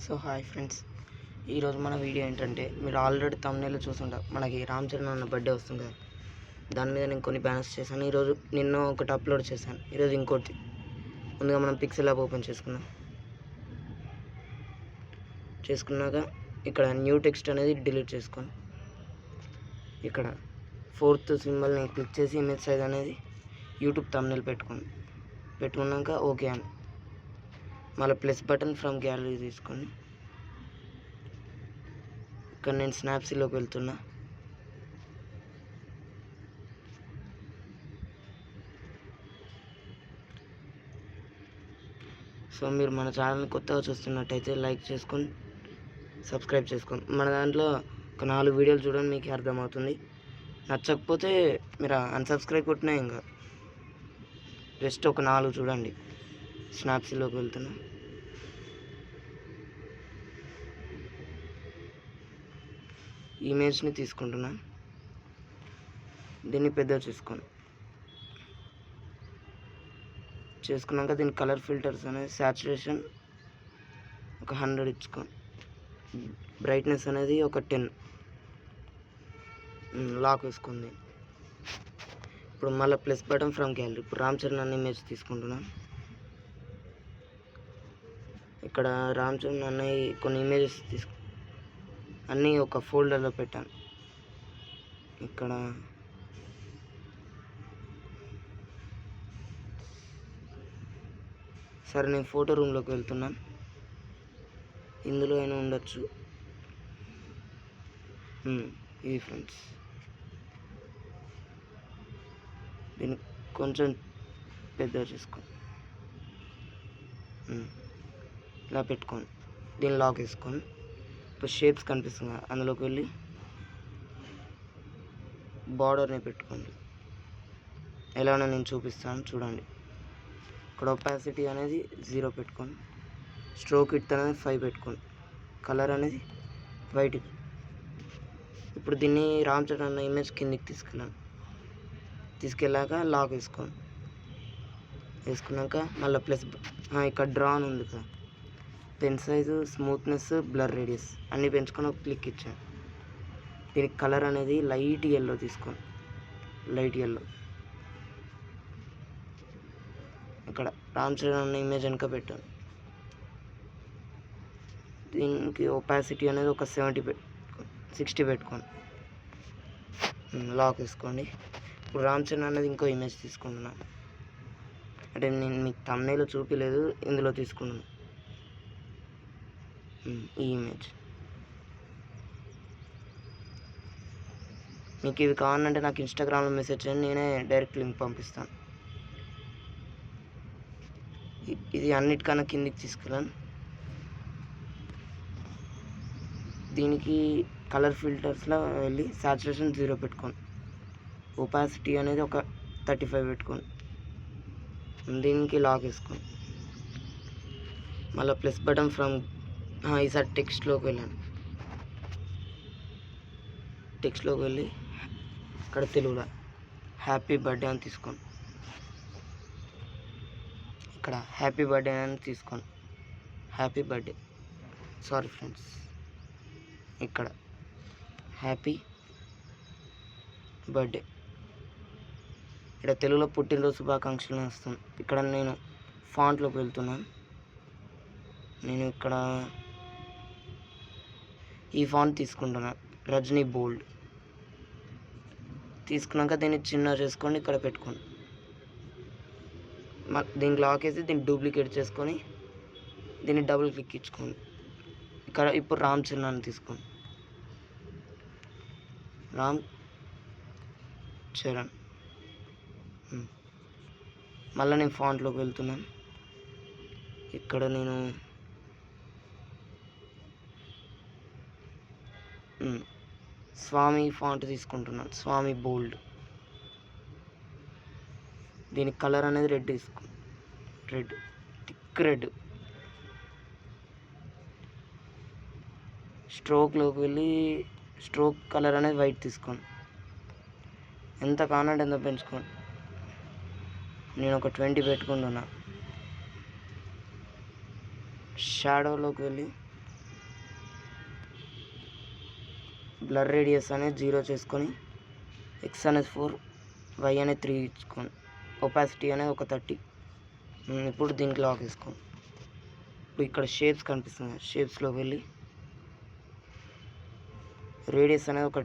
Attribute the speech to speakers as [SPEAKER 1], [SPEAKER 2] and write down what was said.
[SPEAKER 1] So hi friends, ఈరోజు మన video ఏంటంటే, మీరు ఆల్రెడీ తమ్నైల్లో చూసుంటారు, మనకి రామ్ చరణ్ అన్న బర్త్డే వస్తుంది కదా. దాని మీద నేను కొన్ని బ్యానర్స్ చేశాను. ఈరోజు నిన్న ఒకటి అప్లోడ్ చేశాను, ఈరోజు ఇంకోటి. ముందుగా మనం పిక్సెల్ యాప్ ఓపెన్ చేసుకున్నాక ఇక్కడ న్యూ టెక్స్ట్ అనేది డిలీట్ చేసుకోండి. ఇక్కడ 4th సింబల్ని క్లిక్ చేసి ఇమేజ్ సైజ్ అనేది యూట్యూబ్ తమ్నైల్ పెట్టుకున్నాక ఓకే అని మళ్ళీ ప్లస్ బటన్ ఫ్రమ్ గ్యాలరీ తీసుకొని ఇక్కడ నేను స్నాప్సీలోకి వెళ్తున్నా. సో మీరు మన ఛానల్ని కొత్తగా చూస్తున్నట్టయితే లైక్ చేసుకొని సబ్స్క్రైబ్ చేసుకోండి. మన దాంట్లో ఒక 4 వీడియోలు చూడండి, మీకు అర్థమవుతుంది. నచ్చకపోతే మీరు అన్సబ్స్క్రైబ్ కొట్టినా ఇంకా జస్ట్ ఒక 4 చూడండి. స్నాప్సీలోకి వెళ్తున్నా. ఇమేజ్ని తీసుకుంటున్నా, దీన్ని పెద్ద చేసుకున్నాక దీని కలర్ ఫిల్టర్స్ అనేది సాచురేషన్ ఒక 100 ఇచ్చుకోండి. బ్రైట్నెస్ అనేది ఒక 10 లాక్ వేసుకుంది. ఇప్పుడు మళ్ళీ ప్లస్ బటన్ ఫ్రమ్ గ్యాలరీ. ఇప్పుడు రామ్ చరణ్ అన్న ఇమేజ్ తీసుకుంటున్నాను. ఇక్కడ రామ్ చరణ్ అన్నయ్య కొన్ని ఇమేజెస్ అన్నీ ఒక ఫోల్డర్లో పెట్టాను. ఇక్కడ సరే, నేను ఫోటో రూమ్లోకి వెళ్తున్నాను. ఇందులో అయినా ఉండొచ్చు. ఇది ఫ్రెండ్స్, దీన్ని కొంచెం పెద్దగా చేసుకోండి. ఇలా పెట్టుకోండి. దీన్ని లాక్ వేసుకొని ఇప్పుడు షేప్స్ కనిపిస్తుంది, అందులోకి వెళ్ళి బార్డర్ని పెట్టుకోండి. ఎలానో నేను చూపిస్తాను చూడండి. ఇక్కడ ఒపాసిటీ అనేది 0 పెట్టుకోండి. స్ట్రోక్ విడ్త్ అనేది 5 పెట్టుకోండి. కలర్ అనేది వైట్. ఇప్పుడు దీన్ని రామ్ చరణ్ అన్న ఇమేజ్ కిందికి తీసుకెళ్ళాక లాక్ వేసుకున్నాక మళ్ళీ ప్లస్ ఇక్కడ డ్రా అని ఉంది కదా, pen size, smoothness, blur radius అన్నీ పెంచుకొని ఒక క్లిక్ ఇచ్చాను. దీనికి కలర్ అనేది లైట్ ఎల్లో తీసుకోండి. లైట్ ఎల్లో ఇక్కడ రామ్ చరణ్ అన్న ఇమేజ్ వెనుక పెట్టాను. దీనికి ఒపాసిటీ అనేది ఒక 60 పెట్టుకోండి. లాక్ వేసుకోండి. ఇప్పుడు రామ్ చరణ్ అనేది ఇంకో ఇమేజ్ తీసుకుంటున్నాను. అంటే నేను మీకు తమ్నైల్లో చూపించలేదు, ఇందులో తీసుకున్నాను ఈ ఇమేజ్. మీకు ఇవి కావాలంటే నాకు ఇన్స్టాగ్రామ్లో మెసేజ్ చేయండి, నేనే డైరెక్ట్ లింక్ పంపిస్తాను. ఇది అన్నిటికన్నా కిందికి తీసుకెళ్ళాను. దీనికి కలర్ ఫిల్టర్స్లో వెళ్ళి సాచురేషన్ 0 పెట్టుకోండి. ఒపాసిటీ అనేది ఒక 35 పెట్టుకోండి. దీనికి లాక్ వేసుకోండి. మళ్ళీ ప్లస్ బటన్ ఫ్రమ్ ఈసారి టెక్స్ట్లోకి వెళ్ళాను. టెక్స్ట్లోకి వెళ్ళి ఇక్కడ తెలుగులో హ్యాపీ బర్త్డే అని తీసుకోండి. ఇక్కడ హ్యాపీ బర్త్డే అని తీసుకోండి. హ్యాపీ బర్త్డే, సారీ ఫ్రెండ్స్, ఇక్కడ హ్యాపీ బర్త్డే. ఇక్కడ తెలుగులో పుట్టినరోజు శుభాకాంక్షలు వస్తుంది. ఇక్కడ నేను ఫాంట్లోకి వెళ్తున్నాను. నేను ఇక్కడ ఈ ఫాంట్ తీసుకుంటున్నాను, రజనీ బోల్డ్. తీసుకున్నాక దీన్ని చిన్న చేసుకోండి, ఇక్కడ పెట్టుకోండి. దీనికి లాక్ వేసి దీన్ని డూప్లికేట్ చేసుకొని దీన్ని డబుల్ క్లిక్ ఇచ్చుకోండి. ఇక్కడ ఇప్పుడు రామ్ చరణ్ అని తీసుకోండి. రామ్ చరణ్. మళ్ళీ నేను ఫాంట్లోకి వెళ్తున్నాను. ఇక్కడ నేను స్వామి ఫాంట్ తీసుకుంటున్నాను, స్వామి బోల్డ్. దీని కలర్ అనేది రెడ్ తీసుకోండి. Red, thick red. స్ట్రోక్లోకి వెళ్ళి స్ట్రోక్ కలర్ అనేది వైట్ తీసుకోండి. ఎంత కావాలంటే ఎంత పెంచుకోండి. నేను ఒక 20 పెట్టుకుంటున్నా. షాడోలోకి వెళ్ళి బ్లర్ రేడియస్ అనేది 0 చేసుకొని ఎక్స్ అనేది 4 వై అనేది 3 ఇచ్చుకోండి. ఒపాసిటీ అనేది ఒక 30. ఇప్పుడు దీనికి లాక్ వేసుకోండి. ఇప్పుడు ఇక్కడ షేప్స్ కనిపిస్తుంది, షేప్స్లోకి వెళ్ళి రేడియస్ అనేది ఒక